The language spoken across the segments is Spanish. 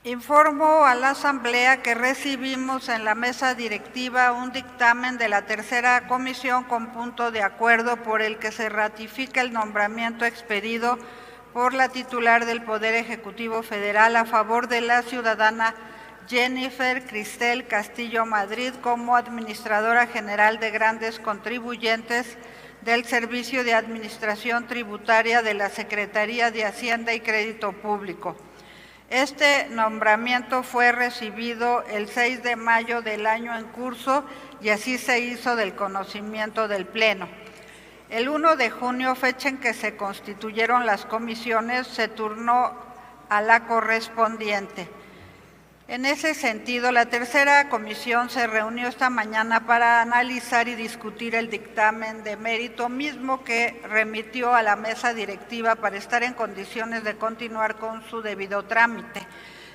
Informo a la Asamblea que recibimos en la mesa directiva un dictamen de la tercera comisión con punto de acuerdo por el que se ratifica el nombramiento expedido por la titular del Poder Ejecutivo Federal a favor de la ciudadana Jennifer Cristel Castillo Madrid como Administradora General de Grandes Contribuyentes del Servicio de Administración Tributaria de la Secretaría de Hacienda y Crédito Público. Este nombramiento fue recibido el 6 de mayo del año en curso y así se hizo del conocimiento del Pleno. El 1 de junio, fecha en que se constituyeron las comisiones, se turnó a la correspondiente. En ese sentido, la tercera comisión se reunió esta mañana para analizar y discutir el dictamen de mérito mismo que remitió a la mesa directiva para estar en condiciones de continuar con su debido trámite.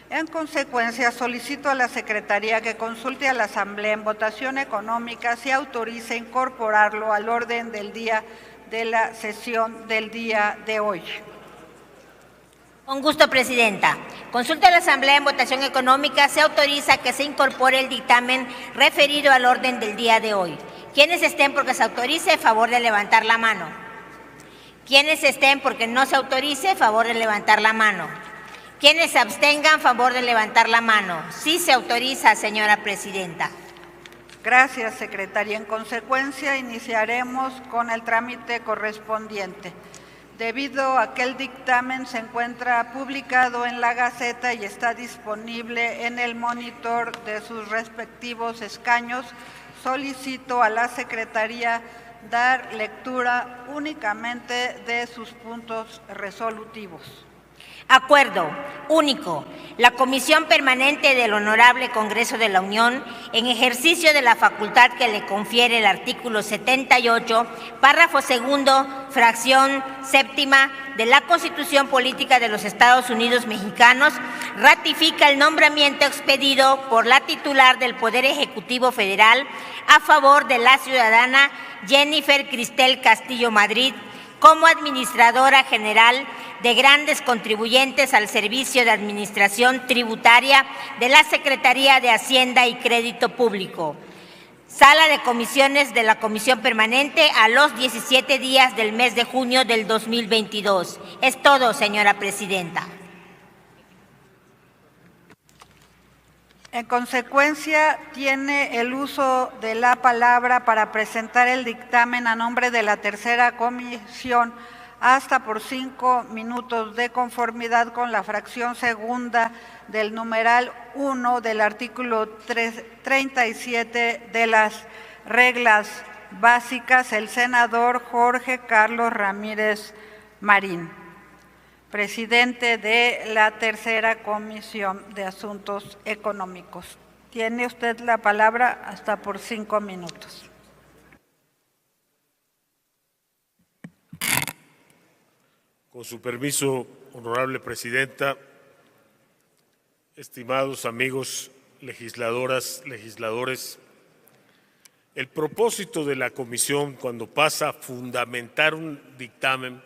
En consecuencia, solicito a la Secretaría que consulte a la Asamblea en votación económica si autoriza incorporarlo al orden del día de la sesión del día de hoy. Con gusto, Presidenta. Consulta a la Asamblea en votación económica. Se autoriza que se incorpore el dictamen referido al orden del día de hoy. Quienes estén porque se autorice, favor de levantar la mano. Quienes estén porque no se autorice, favor de levantar la mano. Quienes se abstengan, favor de levantar la mano. Sí se autoriza, señora Presidenta. Gracias, Secretaria. En consecuencia, iniciaremos con el trámite correspondiente. Debido a que el dictamen se encuentra publicado en la Gaceta y está disponible en el monitor de sus respectivos escaños, solicito a la Secretaría dar lectura únicamente de sus puntos resolutivos. Acuerdo único. La Comisión Permanente del Honorable Congreso de la Unión, en ejercicio de la facultad que le confiere el artículo 78, párrafo segundo, fracción séptima de la Constitución Política de los Estados Unidos Mexicanos, ratifica el nombramiento expedido por la titular del Poder Ejecutivo Federal a favor de la ciudadana Jennifer Cristel Castillo Madrid como Administradora General de Grandes Contribuyentes al Servicio de Administración Tributaria de la Secretaría de Hacienda y Crédito Público. Sala de Comisiones de la Comisión Permanente a los 17 días del mes de junio del 2022. Es todo, señora Presidenta. En consecuencia, tiene el uso de la palabra para presentar el dictamen a nombre de la tercera comisión hasta por 5 minutos de conformidad con la fracción segunda del numeral 1 del artículo 37 de las reglas básicas, el senador Jorge Carlos Ramírez Marín, presidente de la tercera comisión de asuntos económicos. Tiene usted la palabra hasta por 5 minutos. Con su permiso, honorable Presidenta, estimados amigos legisladoras, legisladores, el propósito de la comisión cuando pasa a fundamentar un dictamen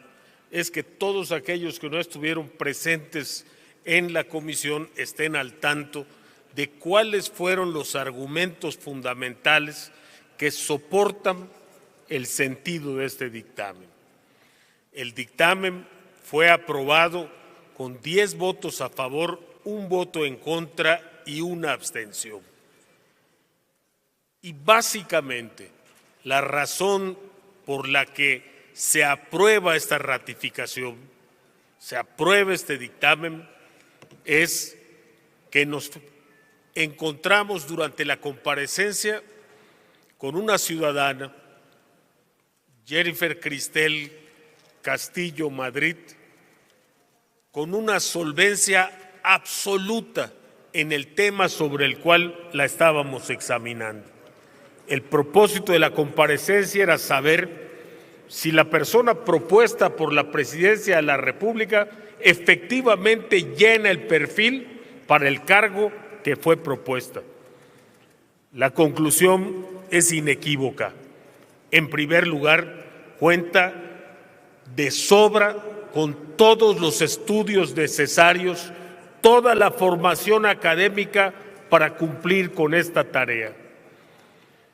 es que todos aquellos que no estuvieron presentes en la comisión estén al tanto de cuáles fueron los argumentos fundamentales que soportan el sentido de este dictamen. El dictamen fue aprobado con 10 votos a favor, 1 voto en contra y 1 abstención. Y básicamente la razón por la que se aprueba esta ratificación, se aprueba este dictamen, es que nos encontramos durante la comparecencia con una ciudadana, Jennifer Cristel Castillo Madrid, con una solvencia absoluta en el tema sobre el cual la estábamos examinando. El propósito de la comparecencia era saber si la persona propuesta por la Presidencia de la República efectivamente llena el perfil para el cargo que fue propuesta. La conclusión es inequívoca. En primer lugar, cuenta de sobra con todos los estudios necesarios toda la formación académica para cumplir con esta tarea.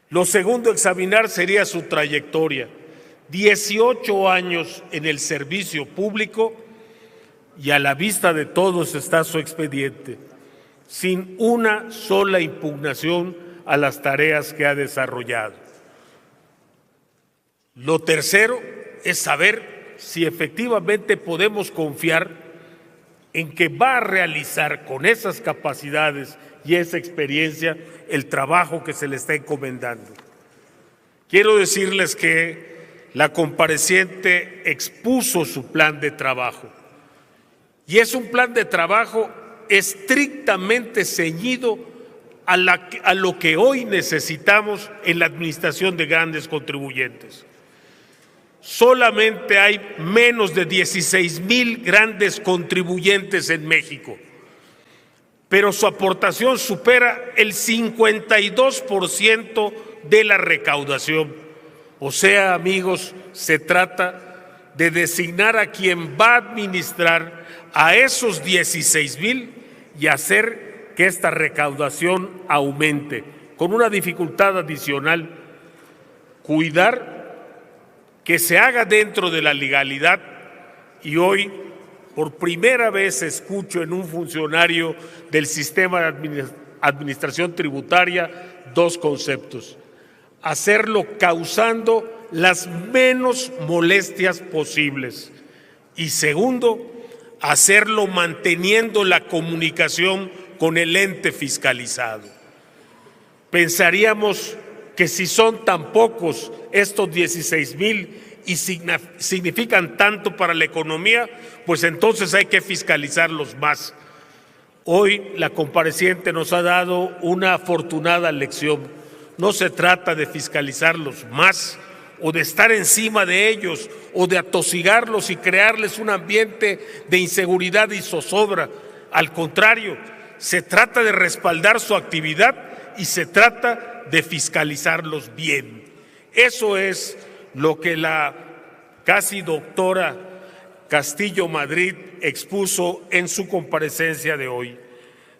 Lo segundo a examinar sería su trayectoria. 18 años en el servicio público y a la vista de todos está su expediente, sin una sola impugnación a las tareas que ha desarrollado. Lo tercero es saber si efectivamente podemos confiar en que va a realizar con esas capacidades y esa experiencia el trabajo que se le está encomendando. Quiero decirles que la compareciente expuso su plan de trabajo y es un plan de trabajo estrictamente ceñido a lo que hoy necesitamos en la administración de grandes contribuyentes. Solamente hay menos de 16,000 grandes contribuyentes en México, pero su aportación supera el 52% de la recaudación. O sea, amigos, se trata de designar a quien va a administrar a esos 16,000 y hacer que esta recaudación aumente, con una dificultad adicional: cuidar que se haga dentro de la legalidad. Y hoy, por primera vez, escucho en un funcionario del sistema de administración tributaria dos conceptos: hacerlo causando las menos molestias posibles, y segundo, hacerlo manteniendo la comunicación con el ente fiscalizado. Pensaríamos que si son tan pocos estos 16,000 y significan tanto para la economía, pues entonces hay que fiscalizarlos más. Hoy la compareciente nos ha dado una afortunada lección. No se trata de fiscalizarlos más o de estar encima de ellos o de atosigarlos y crearles un ambiente de inseguridad y zozobra. Al contrario, se trata de respaldar su actividad y se trata de fiscalizarlos bien. Eso es lo que la casi doctora Castillo Madrid expuso en su comparecencia de hoy.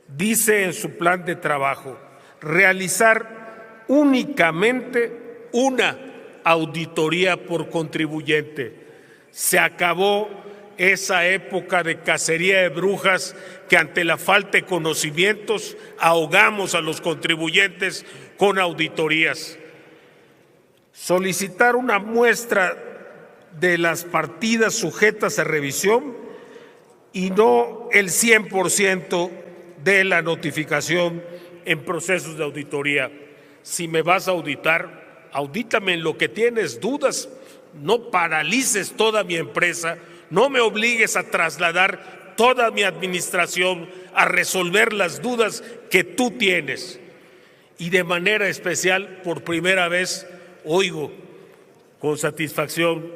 Dice en su plan de trabajo realizar únicamente una auditoría por contribuyente. Se acabó esa época de cacería de brujas que ante la falta de conocimientos ahogamos a los contribuyentes con auditorías. Solicitar una muestra de las partidas sujetas a revisión y no el 100% de la notificación en procesos de auditoría. Si me vas a auditar, audítame en lo que tienes dudas, no paralices toda mi empresa, no me obligues a trasladar toda mi administración a resolver las dudas que tú tienes. Y de manera especial, por primera vez, oigo con satisfacción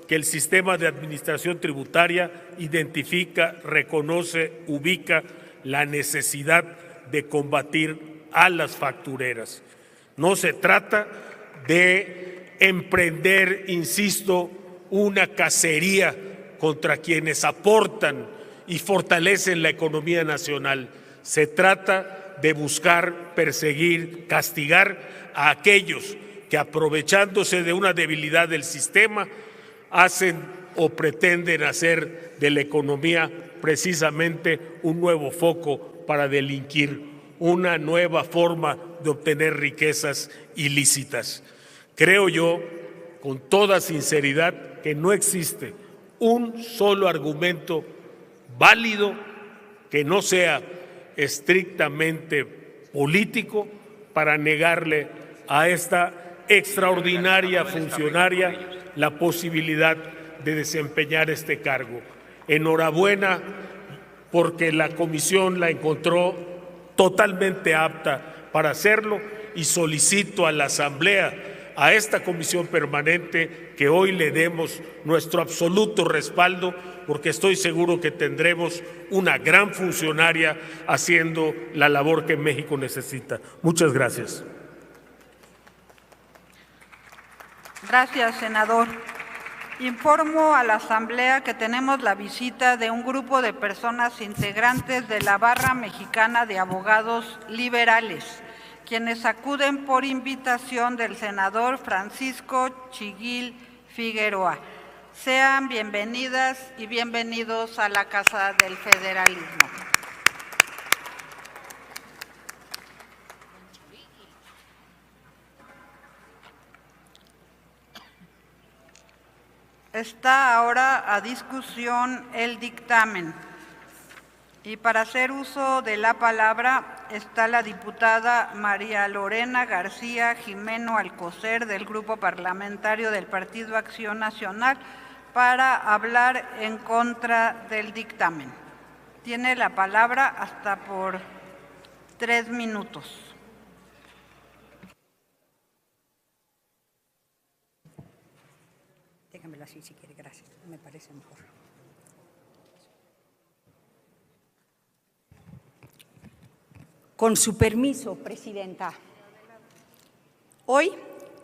que el sistema de administración tributaria identifica, reconoce, ubica la necesidad de combatir a las factureras. No se trata de emprender, insisto, una cacería contra quienes aportan y fortalecen la economía nacional. Se trata de buscar, perseguir, castigar a aquellos que, aprovechándose de una debilidad del sistema, hacen o pretenden hacer de la economía precisamente un nuevo foco para delinquir, una nueva forma de obtener riquezas ilícitas. Creo yo, con toda sinceridad, que no existe un solo argumento válido que no sea estrictamente político para negarle a esta extraordinaria funcionaria la posibilidad de desempeñar este cargo. Enhorabuena, porque la comisión la encontró totalmente apta para hacerlo, y solicito a la Asamblea, a esta comisión permanente, que hoy le demos nuestro absoluto respaldo, porque estoy seguro que tendremos una gran funcionaria haciendo la labor que México necesita. Muchas gracias. Gracias, senador. Informo a la Asamblea que tenemos la visita de un grupo de personas integrantes de la Barra Mexicana de Abogados Liberales, quienes acuden por invitación del senador Francisco Chiguil Figueroa. Sean bienvenidas y bienvenidos a la Casa del Federalismo. Está ahora a discusión el dictamen. Y para hacer uso de la palabra está la diputada María Lorena García Jimeno Alcocer del Grupo Parlamentario del Partido Acción Nacional para hablar en contra del dictamen. Tiene la palabra hasta por 3 minutos. Déjamelo así si quiere, gracias, me parece mejor. Con su permiso, Presidenta. Hoy,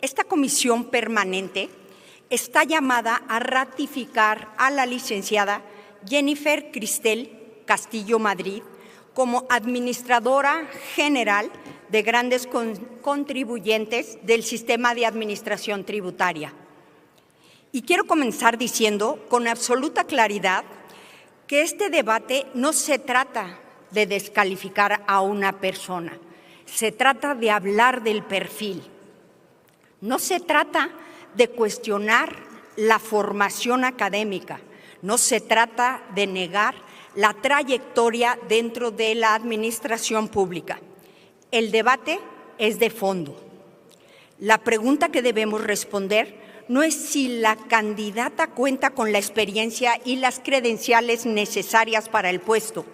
esta comisión permanente está llamada a ratificar a la licenciada Jennifer Cristel Castillo Madrid como administradora general de grandes contribuyentes del sistema de administración tributaria. Y quiero comenzar diciendo con absoluta claridad que este debate no se trata de descalificar a una persona, se trata de hablar del perfil. No se trata de cuestionar la formación académica, no se trata de negar la trayectoria dentro de la administración pública. El debate es de fondo. La pregunta que debemos responder no es si la candidata cuenta con la experiencia y las credenciales necesarias para el puesto,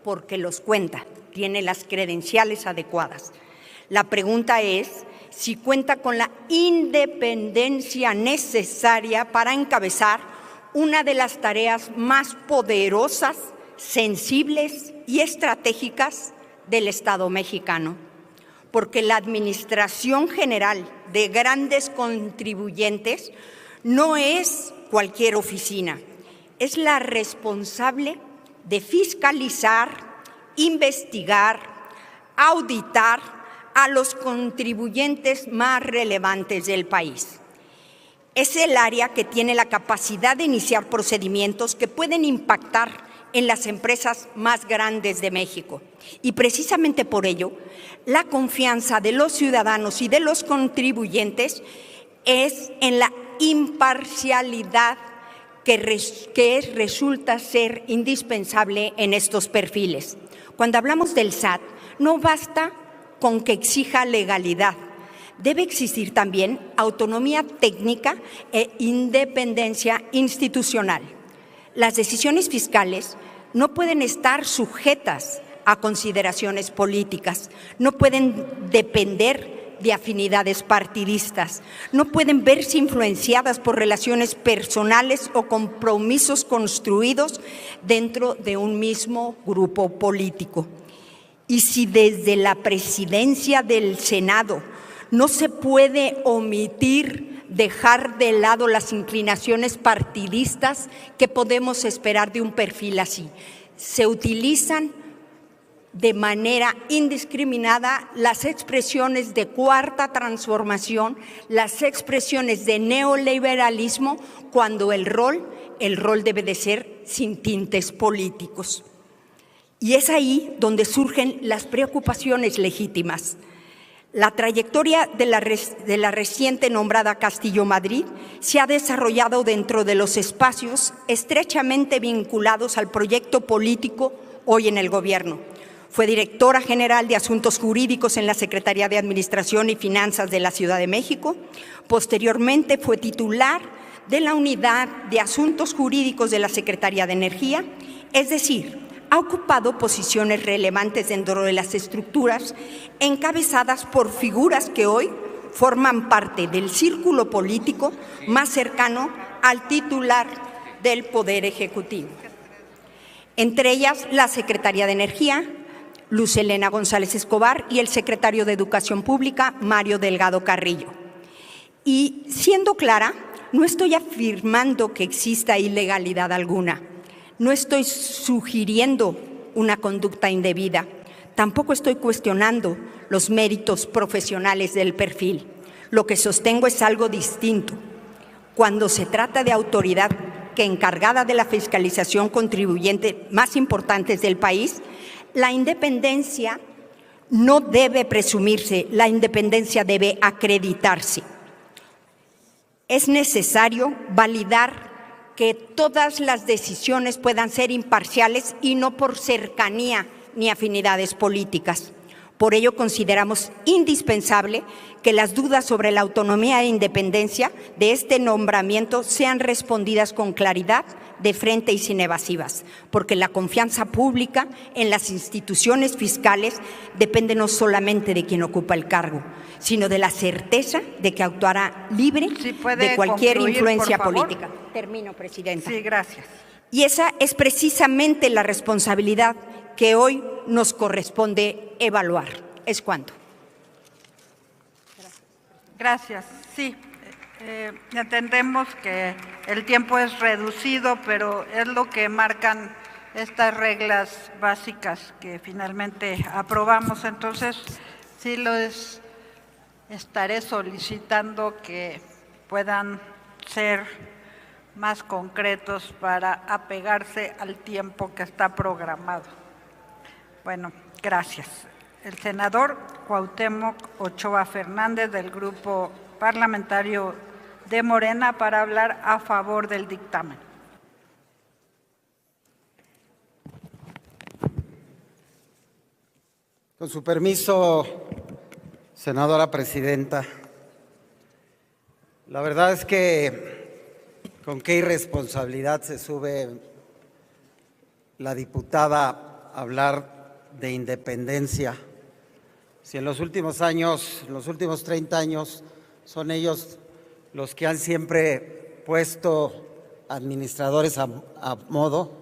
porque los cuenta, tiene las credenciales adecuadas. La pregunta es si cuenta con la independencia necesaria para encabezar una de las tareas más poderosas, sensibles y estratégicas del Estado mexicano. Porque la Administración General de Grandes Contribuyentes no es cualquier oficina, es la responsable de fiscalizar, investigar, auditar a los contribuyentes más relevantes del país. Es el área que tiene la capacidad de iniciar procedimientos que pueden impactar en las empresas más grandes de México. Y precisamente por ello, la confianza de los ciudadanos y de los contribuyentes es en la imparcialidad que resulta ser indispensable en estos perfiles. Cuando hablamos del SAT, no basta con que exija legalidad. Debe existir también autonomía técnica e independencia institucional. Las decisiones fiscales no pueden estar sujetas a consideraciones políticas, no pueden depender de afinidades partidistas, no pueden verse influenciadas por relaciones personales o compromisos construidos dentro de un mismo grupo político. Y si desde la presidencia del Senado no se puede omitir dejar de lado las inclinaciones partidistas, ¿qué podemos esperar de un perfil así? Se utilizan de manera indiscriminada las expresiones de cuarta transformación, las expresiones de neoliberalismo, cuando el rol debe de ser sin tintes políticos. Y es ahí donde surgen las preocupaciones legítimas. La trayectoria de la reciente nombrada Castillo Madrid se ha desarrollado dentro de los espacios estrechamente vinculados al proyecto político hoy en el gobierno. Fue directora general de Asuntos Jurídicos en la Secretaría de Administración y Finanzas de la Ciudad de México. Posteriormente fue titular de la Unidad de Asuntos Jurídicos de la Secretaría de Energía, es decir, ha ocupado posiciones relevantes dentro de las estructuras encabezadas por figuras que hoy forman parte del círculo político más cercano al titular del Poder Ejecutivo. Entre ellas, la Secretaría de Energía, Luz Helena González Escobar, y el secretario de Educación Pública, Mario Delgado Carrillo. Y siendo clara, no estoy afirmando que exista ilegalidad alguna, no estoy sugiriendo una conducta indebida, tampoco estoy cuestionando los méritos profesionales del perfil. Lo que sostengo es algo distinto. Cuando se trata de autoridad que encargada de la fiscalización contribuyente más importantes del país, la independencia no debe presumirse, la independencia debe acreditarse. Es necesario validar que todas las decisiones puedan ser imparciales y no por cercanía ni afinidades políticas. Por ello, consideramos indispensable que las dudas sobre la autonomía e independencia de este nombramiento sean respondidas con claridad, de frente y sin evasivas, porque la confianza pública en las instituciones fiscales depende no solamente de quien ocupa el cargo, sino de la certeza de que actuará libre de cualquier influencia política. Termino, Presidenta. Sí, gracias. Y esa es precisamente la responsabilidad que hoy nos corresponde evaluar. ¿Es cuánto? Gracias. Sí, entendemos que el tiempo es reducido, pero es lo que marcan estas reglas básicas que finalmente aprobamos. Entonces, sí les estaré solicitando que puedan ser más concretos para apegarse al tiempo que está programado. Bueno, gracias. El senador Cuauhtémoc Ochoa Fernández, del Grupo Parlamentario de Morena, para hablar a favor del dictamen. Con su permiso, senadora presidenta, la verdad es que con qué irresponsabilidad se sube la diputada a hablar de independencia, si en los últimos años, en los últimos 30 años, son ellos los que han siempre puesto administradores a modo,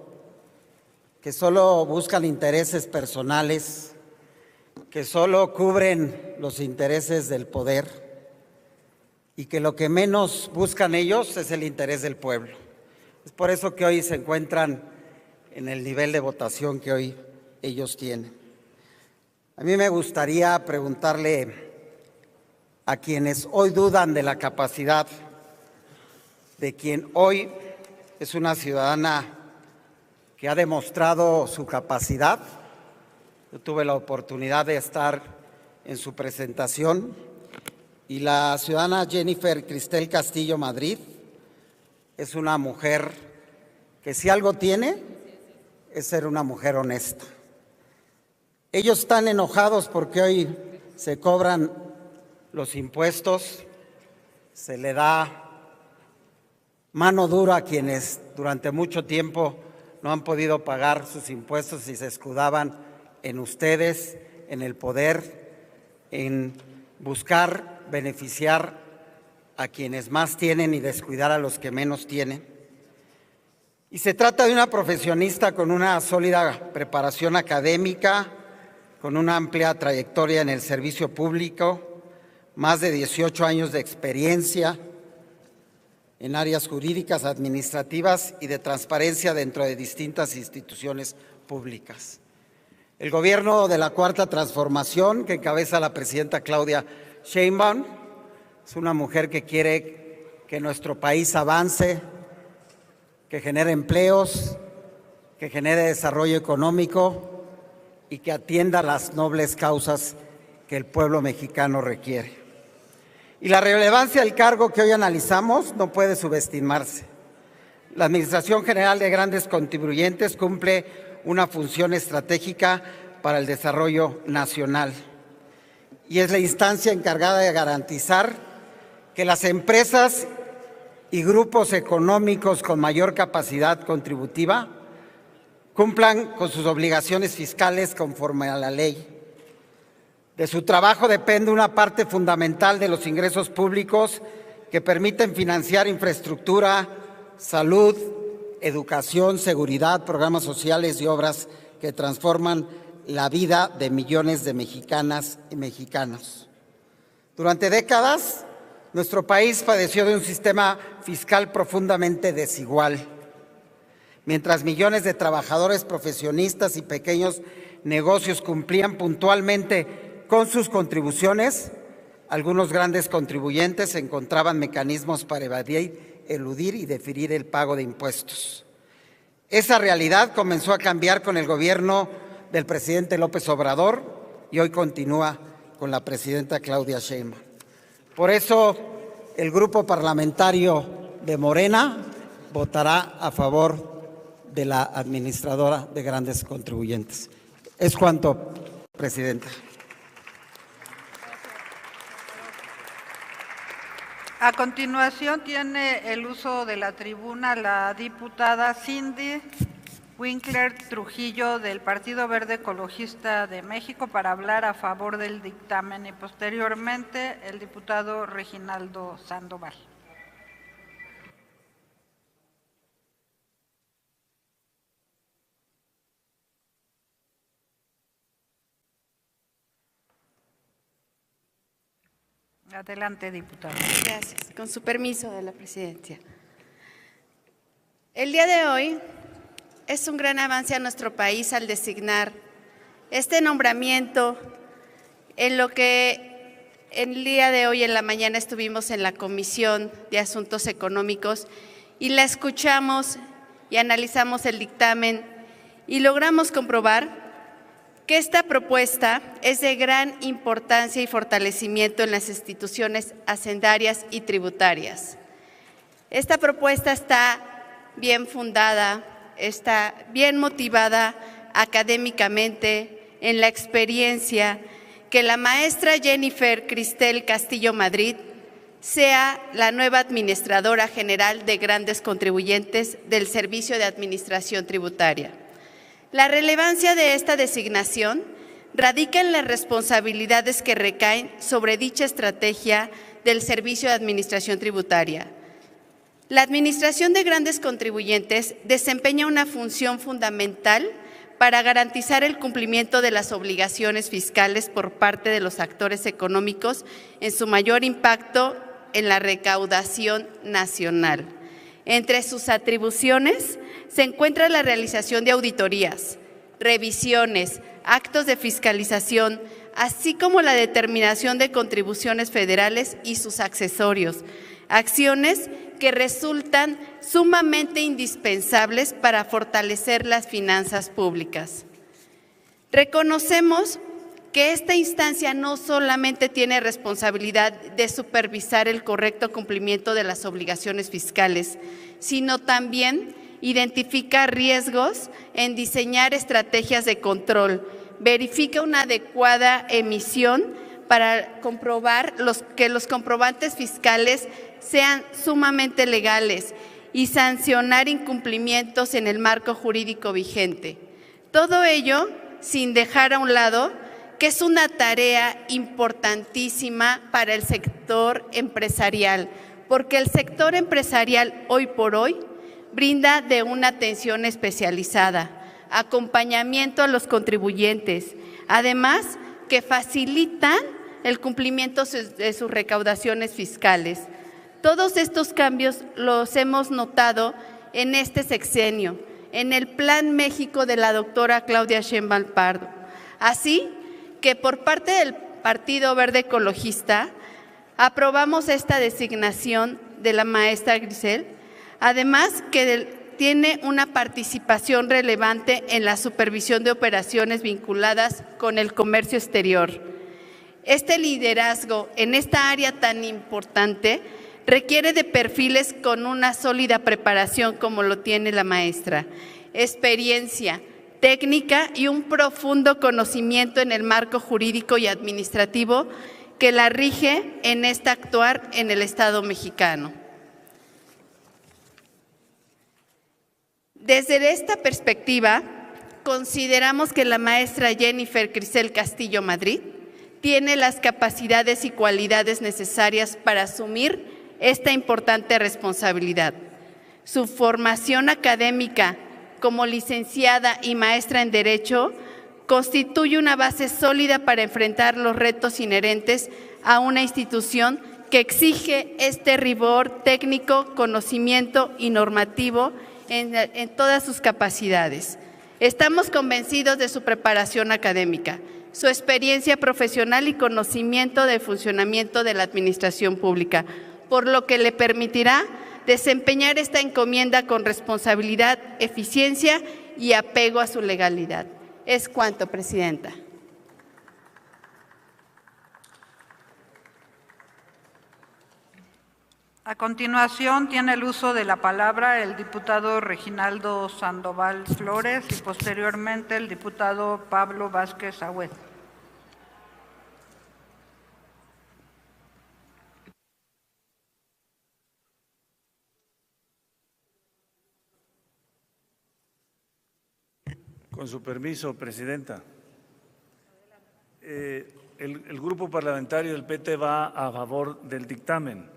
que solo buscan intereses personales, que solo cubren los intereses del poder y que lo que menos buscan ellos es el interés del pueblo. Es por eso que hoy se encuentran en el nivel de votación que hoy ellos tienen. A mí me gustaría preguntarle a quienes hoy dudan de la capacidad de quien hoy es una ciudadana que ha demostrado su capacidad. Yo tuve la oportunidad de estar en su presentación y la ciudadana Jennifer Cristel Castillo Madrid es una mujer que si algo tiene es ser una mujer honesta. Ellos están enojados porque hoy se cobran los impuestos, se le da mano dura a quienes durante mucho tiempo no han podido pagar sus impuestos y se escudaban en ustedes, en el poder, en buscar beneficiar a quienes más tienen y descuidar a los que menos tienen. Y se trata de una profesionista con una sólida preparación académica, con una amplia trayectoria en el servicio público, más de 18 años de experiencia en áreas jurídicas, administrativas y de transparencia dentro de distintas instituciones públicas. El gobierno de la Cuarta Transformación, que encabeza la presidenta Claudia Sheinbaum, es una mujer que quiere que nuestro país avance, que genere empleos, que genere desarrollo económico y que atienda las nobles causas que el pueblo mexicano requiere. Y la relevancia del cargo que hoy analizamos no puede subestimarse. La Administración General de Grandes Contribuyentes cumple una función estratégica para el desarrollo nacional y es la instancia encargada de garantizar que las empresas y grupos económicos con mayor capacidad contributiva cumplan con sus obligaciones fiscales conforme a la ley. De su trabajo depende una parte fundamental de los ingresos públicos que permiten financiar infraestructura, salud, educación, seguridad, programas sociales y obras que transforman la vida de millones de mexicanas y mexicanos. Durante décadas, Nuestro país padeció de un sistema fiscal profundamente desigual. Mientras millones de trabajadores, profesionistas y pequeños negocios cumplían puntualmente con sus contribuciones, algunos grandes contribuyentes encontraban mecanismos para evadir, eludir y diferir el pago de impuestos. Esa realidad comenzó a cambiar con el gobierno del presidente López Obrador y hoy continúa con la presidenta Claudia Sheinbaum. Por eso, el grupo parlamentario de Morena votará a favor de la administradora de grandes contribuyentes. Es cuanto, presidenta. A continuación tiene el uso de la tribuna la diputada Cindy Winkler Trujillo del Partido Verde Ecologista de México para hablar a favor del dictamen y posteriormente el diputado Reginaldo Sandoval. Adelante, diputada. Gracias. Con su permiso de la presidencia. El día de hoy es un gran avance a nuestro país al designar este nombramiento en lo que el día de hoy en la mañana estuvimos en la Comisión de Asuntos Económicos y la escuchamos y analizamos el dictamen y logramos comprobar que esta propuesta es de gran importancia y fortalecimiento en las instituciones hacendarias y tributarias. Esta propuesta está bien fundada, está bien motivada académicamente en la experiencia que la maestra Jennifer Cristel Castillo Madrid sea la nueva administradora general de grandes contribuyentes del Servicio de Administración Tributaria. La relevancia de esta designación radica en las responsabilidades que recaen sobre dicha estrategia del Servicio de Administración Tributaria. La Administración de Grandes Contribuyentes desempeña una función fundamental para garantizar el cumplimiento de las obligaciones fiscales por parte de los actores económicos en su mayor impacto en la recaudación nacional. Entre sus atribuciones se encuentra la realización de auditorías, revisiones, actos de fiscalización, así como la determinación de contribuciones federales y sus accesorios, acciones que resultan sumamente indispensables para fortalecer las finanzas públicas. Reconocemos que esta instancia no solamente tiene responsabilidad de supervisar el correcto cumplimiento de las obligaciones fiscales, sino también identifica riesgos en diseñar estrategias de control, verifica una adecuada emisión para comprobar que los comprobantes fiscales sean sumamente legales y sancionar incumplimientos en el marco jurídico vigente. Todo ello sin dejar a un lado que es una tarea importantísima para el sector empresarial, porque el sector empresarial hoy por hoy brinda de una atención especializada, acompañamiento a los contribuyentes, además que facilitan el cumplimiento de sus recaudaciones fiscales. Todos estos cambios los hemos notado en este sexenio, en el Plan México de la doctora Claudia Sheinbaum Pardo. Así que por parte del Partido Verde Ecologista aprobamos esta designación de la maestra Cristel, además que tiene una participación relevante en la supervisión de operaciones vinculadas con el comercio exterior. Este liderazgo en esta área tan importante requiere de perfiles con una sólida preparación como lo tiene la maestra, experiencia, técnica y un profundo conocimiento en el marco jurídico y administrativo que la rige en este actuar en el Estado mexicano. Desde esta perspectiva, consideramos que la maestra Jennifer Cristel Castillo Madrid tiene las capacidades y cualidades necesarias para asumir esta importante responsabilidad. Su formación académica como licenciada y maestra en Derecho constituye una base sólida para enfrentar los retos inherentes a una institución que exige este rigor técnico, conocimiento y normativo en todas sus capacidades. Estamos convencidos de su preparación académica, su experiencia profesional y conocimiento del funcionamiento de la administración pública, por lo que le permitirá desempeñar esta encomienda con responsabilidad, eficiencia y apego a su legalidad. Es cuanto, Presidenta. A continuación, tiene el uso de la palabra el diputado Reginaldo Sandoval Flores y posteriormente el diputado Pablo Vázquez Agüed. Con su permiso, Presidenta. El Grupo Parlamentario del PT va a favor del dictamen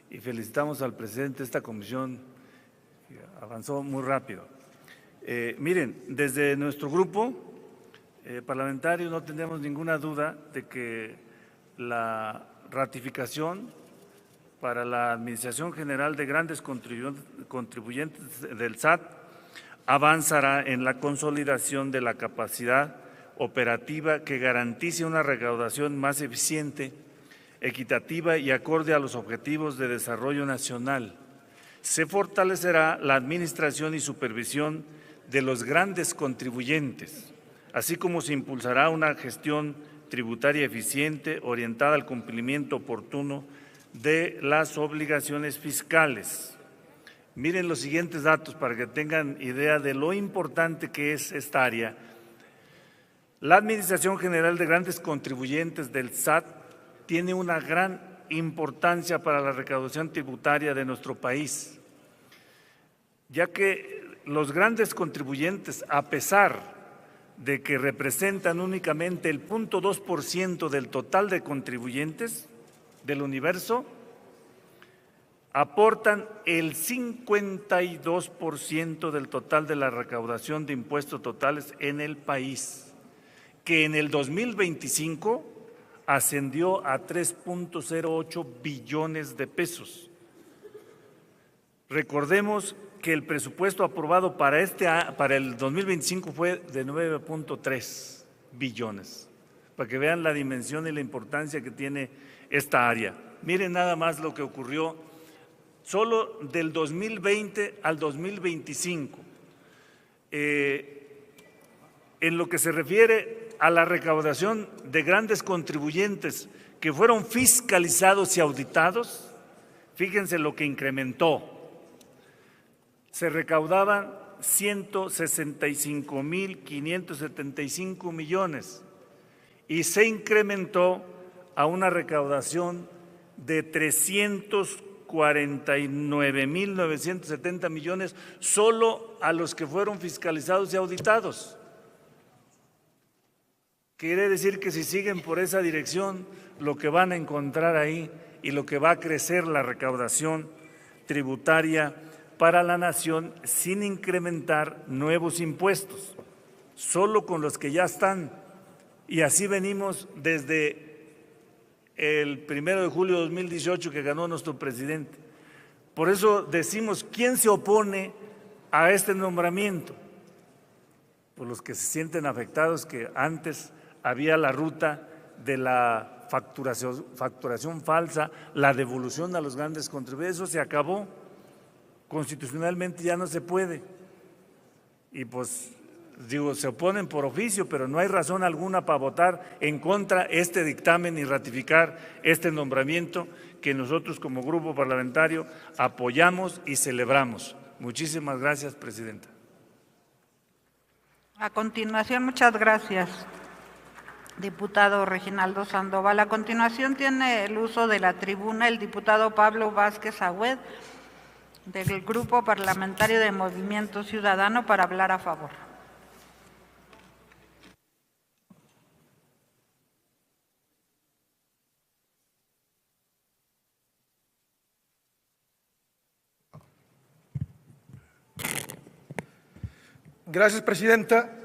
y felicitamos al presidente de esta comisión, que avanzó muy rápido. Miren, desde nuestro grupo parlamentario no tenemos ninguna duda de que la ratificación para la Administración General de Grandes Contribuyentes del SAT avanzará en la consolidación de la capacidad operativa que garantice una recaudación más eficiente, equitativa y acorde a los objetivos de desarrollo nacional. Se fortalecerá la administración y supervisión de los grandes contribuyentes, así como se impulsará una gestión tributaria eficiente orientada al cumplimiento oportuno de las obligaciones fiscales. Miren los siguientes datos para que tengan idea de lo importante que es esta área. La Administración General de Grandes Contribuyentes del SAT tiene una gran importancia para la recaudación tributaria de nuestro país, ya que los grandes contribuyentes, a pesar de que representan únicamente el 0.2% del total de contribuyentes del universo, aportan el 52% del total de la recaudación de impuestos totales en el país, que en el 2025 ascendió a 3.08 billones de pesos. Recordemos que el presupuesto aprobado para el 2025 fue de 9.3 billones, para que vean la dimensión y la importancia que tiene esta área. Miren nada más lo que ocurrió solo del 2020 al 2025. En lo que se refiere a la recaudación de grandes contribuyentes que fueron fiscalizados y auditados, fíjense lo que incrementó. Se recaudaban 165.575 millones y se incrementó a una recaudación de 349.970 millones solo a los que fueron fiscalizados y auditados. Quiere decir que si siguen por esa dirección, lo que van a encontrar ahí y lo que va a crecer la recaudación tributaria para la nación sin incrementar nuevos impuestos, solo con los que ya están. Y así venimos desde el 1 de julio de 2018 que ganó nuestro presidente. Por eso decimos, ¿quién se opone a este nombramiento? Pues los que se sienten afectados, que antes había la ruta de la facturación falsa, la devolución a los grandes contribuyentes, eso se acabó. Constitucionalmente ya no se puede. Y pues digo, se oponen por oficio, pero no hay razón alguna para votar en contra de este dictamen y ratificar este nombramiento que nosotros como grupo parlamentario apoyamos y celebramos. Muchísimas gracias, Presidenta. A continuación, muchas gracias, diputado Reginaldo Sandoval. A continuación tiene el uso de la tribuna el diputado Pablo Vázquez Agüed, del Grupo Parlamentario de Movimiento Ciudadano, para hablar a favor. Gracias, Presidenta.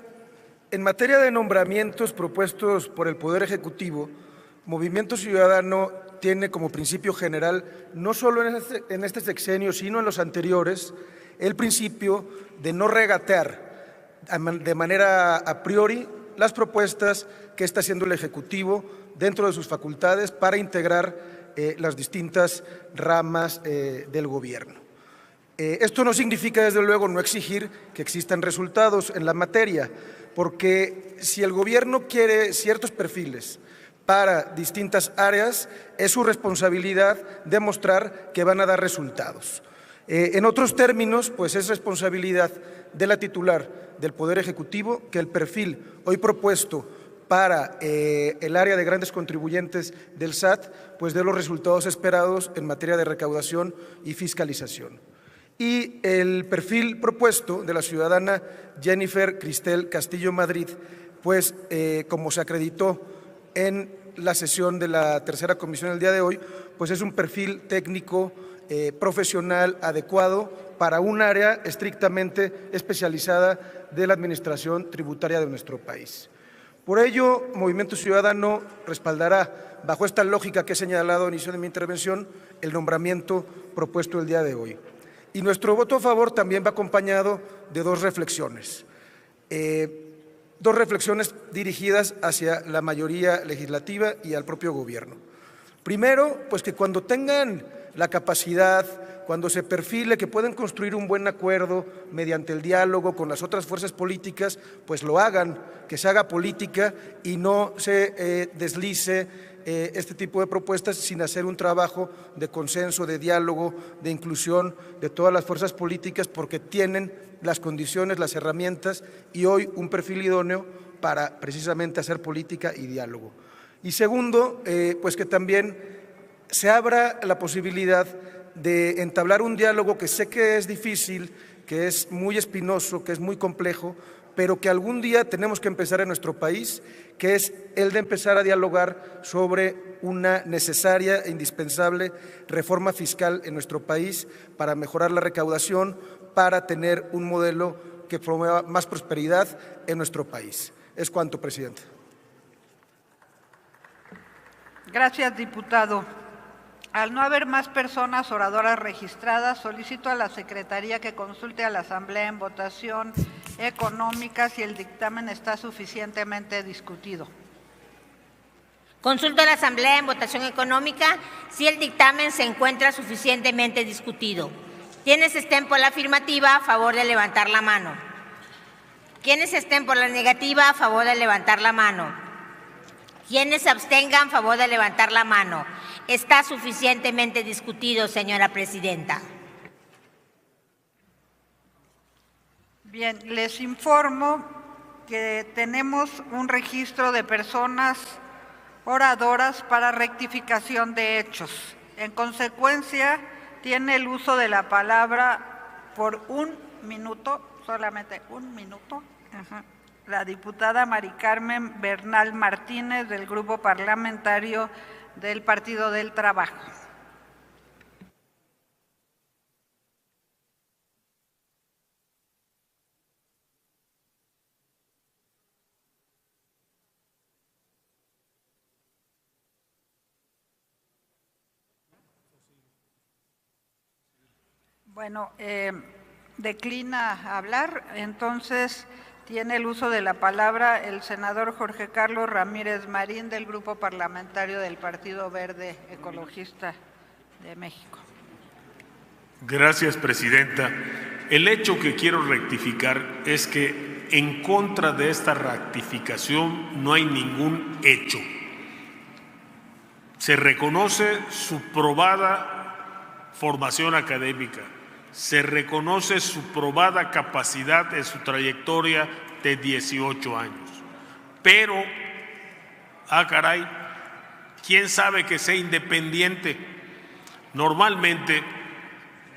En materia de nombramientos propuestos por el Poder Ejecutivo, Movimiento Ciudadano tiene como principio general, no solo en este sexenio, sino en los anteriores, el principio de no regatear de manera a priori las propuestas que está haciendo el Ejecutivo dentro de sus facultades para integrar las distintas ramas del Gobierno. Esto no significa, desde luego, no exigir que existan resultados en la materia, porque si el Gobierno quiere ciertos perfiles para distintas áreas, es su responsabilidad demostrar que van a dar resultados. En otros términos, pues es responsabilidad de la titular del Poder Ejecutivo que el perfil hoy propuesto para el área de grandes contribuyentes del SAT, pues dé los resultados esperados en materia de recaudación y fiscalización. Y el perfil propuesto de la ciudadana Jennifer Cristel Castillo Madrid, pues como se acreditó en la sesión de la tercera comisión el día de hoy, pues es un perfil técnico profesional adecuado para un área estrictamente especializada de la administración tributaria de nuestro país. Por ello, Movimiento Ciudadano respaldará, bajo esta lógica que he señalado al inicio de mi intervención, el nombramiento propuesto el día de hoy. Y nuestro voto a favor también va acompañado de dos reflexiones. Dos reflexiones dirigidas hacia la mayoría legislativa y al propio Gobierno. Primero, pues que cuando tengan la capacidad, cuando se perfile que pueden construir un buen acuerdo mediante el diálogo con las otras fuerzas políticas, pues lo hagan, que se haga política y no se deslice este tipo de propuestas sin hacer un trabajo de consenso, de diálogo, de inclusión de todas las fuerzas políticas, porque tienen las condiciones, las herramientas y hoy un perfil idóneo para precisamente hacer política y diálogo. Y segundo, pues que también se abra la posibilidad de entablar un diálogo que sé que es difícil, que es muy espinoso, que es muy complejo, pero que algún día tenemos que empezar en nuestro país, que es el de empezar a dialogar sobre una necesaria e indispensable reforma fiscal en nuestro país para mejorar la recaudación, para tener un modelo que promueva más prosperidad en nuestro país. Es cuanto, presidente. Gracias, diputado. Al no haber más personas oradoras registradas, solicito a la Secretaría que consulte a la Asamblea en votación económica si el dictamen está suficientemente discutido. Consulto a la Asamblea en votación económica si el dictamen se encuentra suficientemente discutido. Quienes estén por la afirmativa, a favor de levantar la mano. Quienes estén por la negativa, a favor de levantar la mano. Quienes se abstengan, a favor de levantar la mano. Está suficientemente discutido, señora presidenta. Bien, les informo que tenemos un registro de personas oradoras para rectificación de hechos. En consecuencia, tiene el uso de la palabra por 1 minuto, solamente 1 minuto, la diputada Mari Carmen Bernal Martínez del Grupo Parlamentario del Partido del Trabajo. Bueno, declina hablar, entonces tiene el uso de la palabra el senador Jorge Carlos Ramírez Marín del Grupo Parlamentario del Partido Verde Ecologista de México. Gracias, presidenta. El hecho que quiero rectificar es que en contra de esta ratificación no hay ningún hecho. Se reconoce su probada formación académica, se reconoce su probada capacidad en su trayectoria de 18 años. Pero, caray, ¿quién sabe que sea independiente? Normalmente,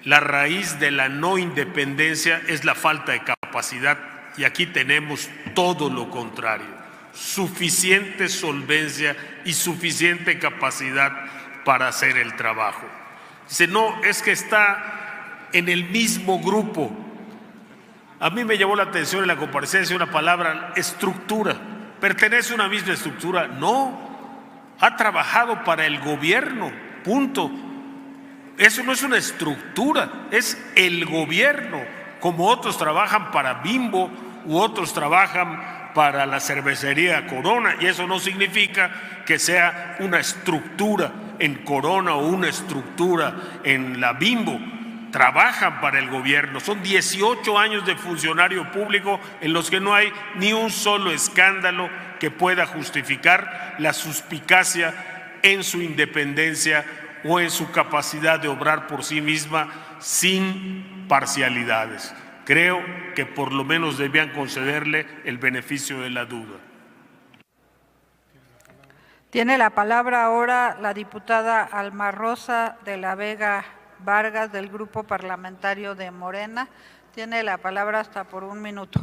la raíz de la no independencia es la falta de capacidad y aquí tenemos todo lo contrario, suficiente solvencia y suficiente capacidad para hacer el trabajo. Dice, no, es que está en el mismo grupo. A mí me llamó la atención en la comparecencia una palabra, estructura. ¿Pertenece a una misma estructura? No, ha trabajado para el gobierno, punto. Eso no es una estructura, es el gobierno, como otros trabajan para Bimbo u otros trabajan para la cervecería Corona, y eso no significa que sea una estructura en Corona o una estructura en la Bimbo. Trabajan para el gobierno, son 18 años de funcionario público en los que no hay ni un solo escándalo que pueda justificar la suspicacia en su independencia o en su capacidad de obrar por sí misma sin parcialidades. Creo que por lo menos debían concederle el beneficio de la duda. Tiene la palabra ahora la diputada Alma Rosa de la Vega Vargas, del Grupo Parlamentario de Morena. Tiene la palabra hasta por 1 minuto.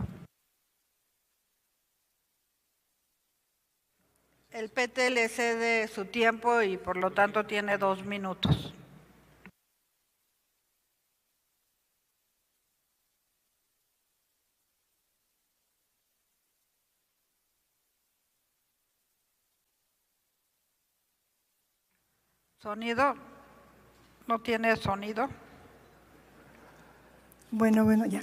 El PT le cede su tiempo y por lo tanto tiene 2 minutos. ¿Sonido? ¿No tiene sonido? Bueno, ya.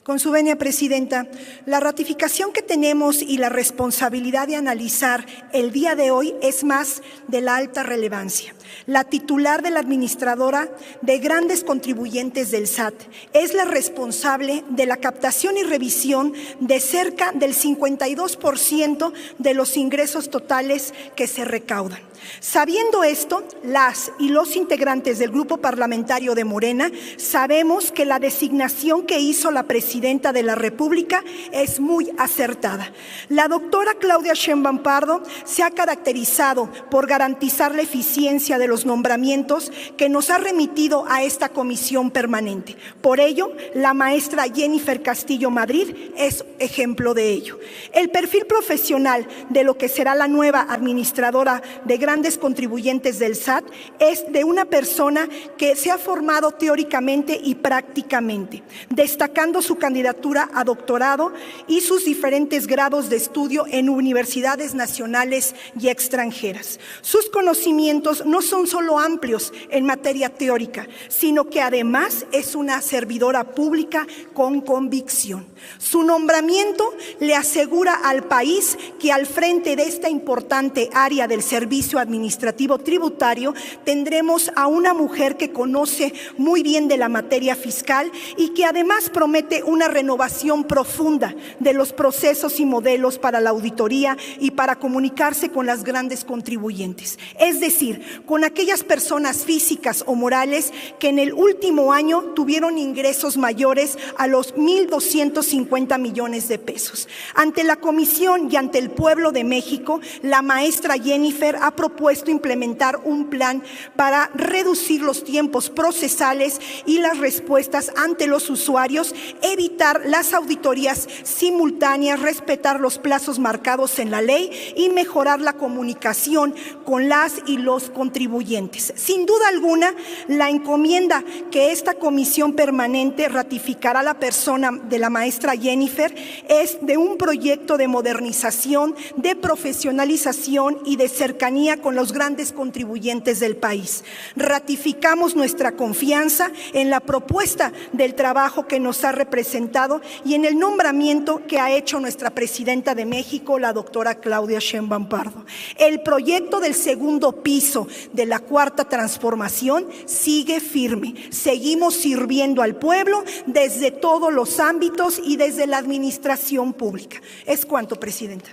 Con su venia, Presidenta, la ratificación que tenemos y la responsabilidad de analizar el día de hoy es más de la alta relevancia. La titular de la administradora de grandes contribuyentes del SAT es la responsable de la captación y revisión de cerca del 52% de los ingresos totales que se recaudan. Sabiendo esto, las y los integrantes del Grupo Parlamentario de Morena sabemos que la designación que hizo la Presidenta de la República es muy acertada. La doctora Claudia Sheinbaum Pardo se ha caracterizado por garantizar la eficiencia de los nombramientos que nos ha remitido a esta comisión permanente. Por ello, la maestra Jennifer Castillo Madrid es ejemplo de ello. El perfil profesional de lo que será la nueva administradora de grandes contribuyentes del SAT es de una persona que se ha formado teóricamente y prácticamente, destacando su candidatura a doctorado y sus diferentes grados de estudio en universidades nacionales y extranjeras. Sus conocimientos no son solo amplios en materia teórica, sino que además es una servidora pública con convicción. Su nombramiento le asegura al país que al frente de esta importante área del servicio administrativo tributario tendremos a una mujer que conoce muy bien de la materia fiscal y que además promete una renovación profunda de los procesos y modelos para la auditoría y para comunicarse con las grandes contribuyentes, es decir, con aquellas personas físicas o morales que en el último año tuvieron ingresos mayores a los 1,250 millones de pesos. Ante la Comisión y ante el pueblo de México, la maestra Jennifer ha propuesto implementar un plan para reducir los tiempos procesales y las respuestas ante los usuarios, evitar las auditorías simultáneas, respetar los plazos marcados en la ley y mejorar la comunicación con las y los contribuyentes. Sin duda alguna, la encomienda que esta comisión permanente ratificará a la persona de la maestra Jennifer es de un proyecto de modernización, de profesionalización y de cercanía con los grandes contribuyentes del país. Ratificamos nuestra confianza en la propuesta del trabajo que nos ha representado y en el nombramiento que ha hecho nuestra Presidenta de México, la doctora Claudia Sheinbaum Pardo. El proyecto del segundo piso de la Cuarta Transformación sigue firme. Seguimos sirviendo al pueblo desde todos los ámbitos y desde la administración pública. Es cuanto, Presidenta.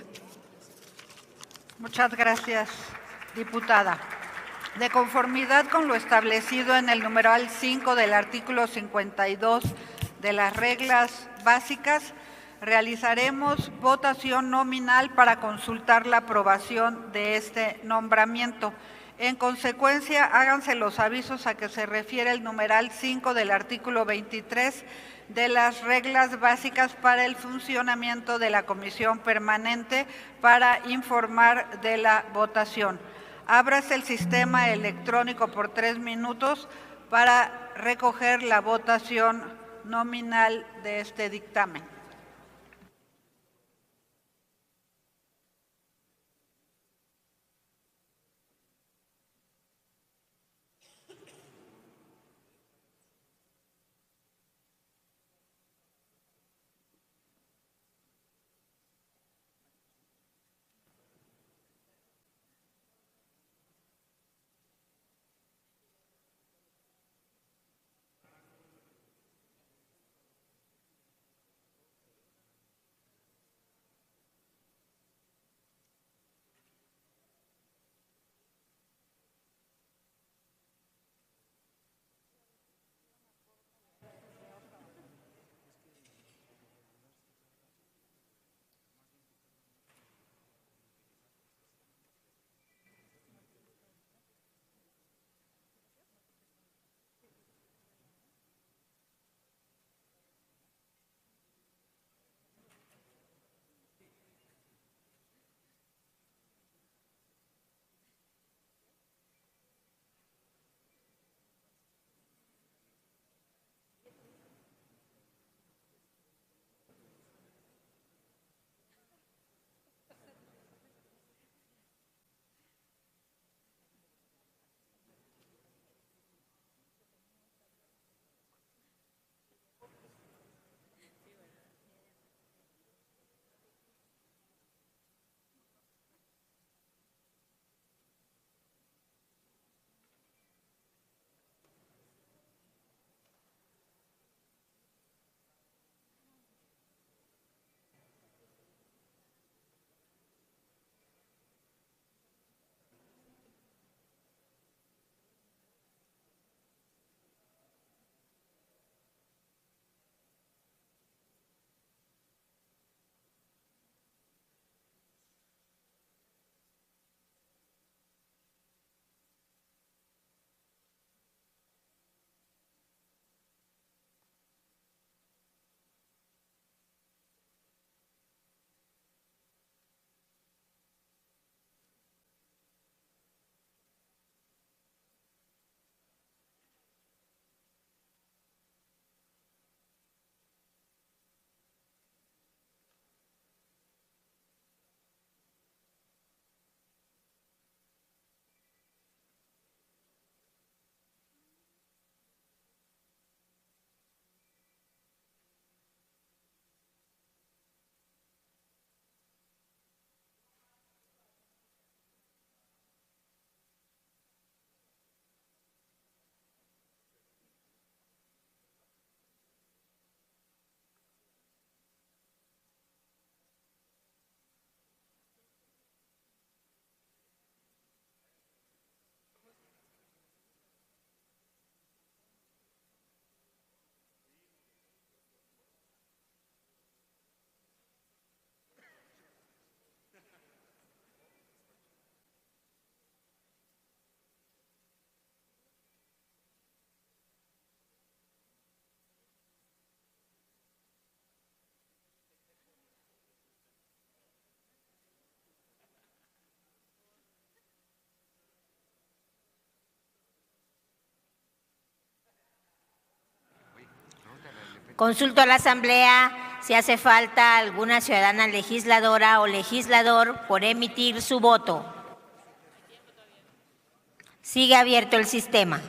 Muchas gracias, diputada. De conformidad con lo establecido en el numeral 5 del artículo 52 de las reglas básicas, realizaremos votación nominal para consultar la aprobación de este nombramiento. En consecuencia, háganse los avisos a que se refiere el numeral 5 del artículo 23 de las reglas básicas para el funcionamiento de la comisión permanente para informar de la votación. Ábrase el sistema electrónico por 3 minutos para recoger la votación nominal de este dictamen. Consulto a la Asamblea si hace falta alguna ciudadana legisladora o legislador por emitir su voto. Sigue abierto el sistema.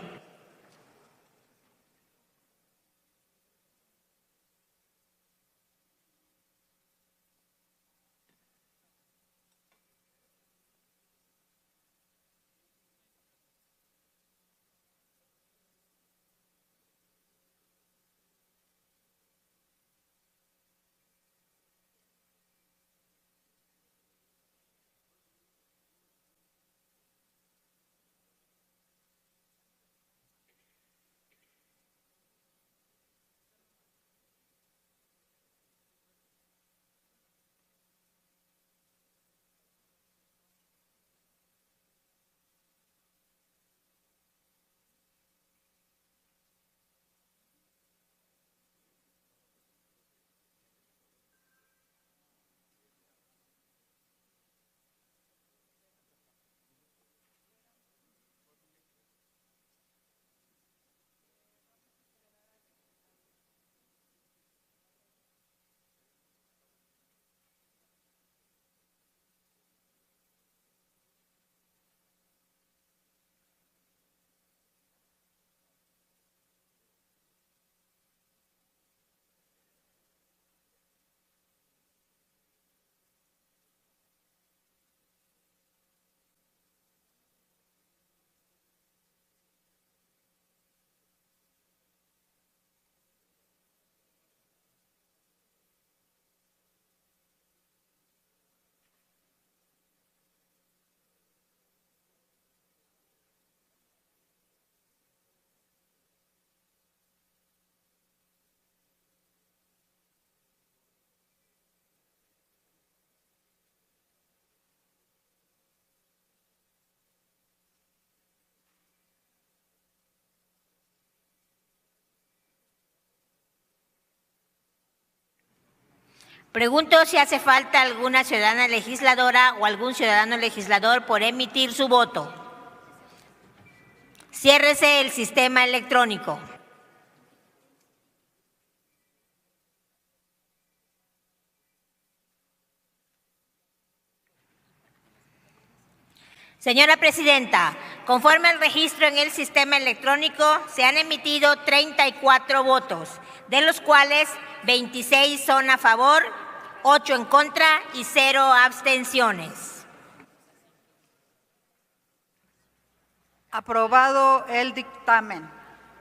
Pregunto si hace falta alguna ciudadana legisladora o algún ciudadano legislador por emitir su voto. Ciérrese el sistema electrónico. Señora Presidenta, conforme al registro en el sistema electrónico, se han emitido 34 votos, de los cuales 26 son a favor, 8 en contra y 0 abstenciones. Aprobado el dictamen.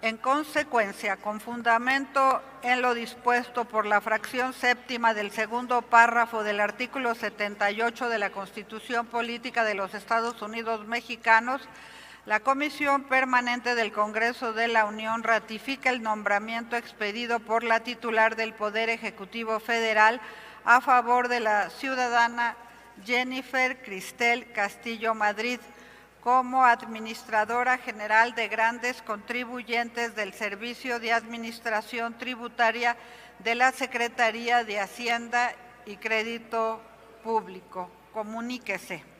En consecuencia, con fundamento en lo dispuesto por la fracción séptima del segundo párrafo del artículo 78 de la Constitución Política de los Estados Unidos Mexicanos, la Comisión Permanente del Congreso de la Unión ratifica el nombramiento expedido por la titular del Poder Ejecutivo Federal a favor de la ciudadana Jennifer Cristel Castillo Madrid como Administradora General de Grandes Contribuyentes del Servicio de Administración Tributaria de la Secretaría de Hacienda y Crédito Público. Comuníquese.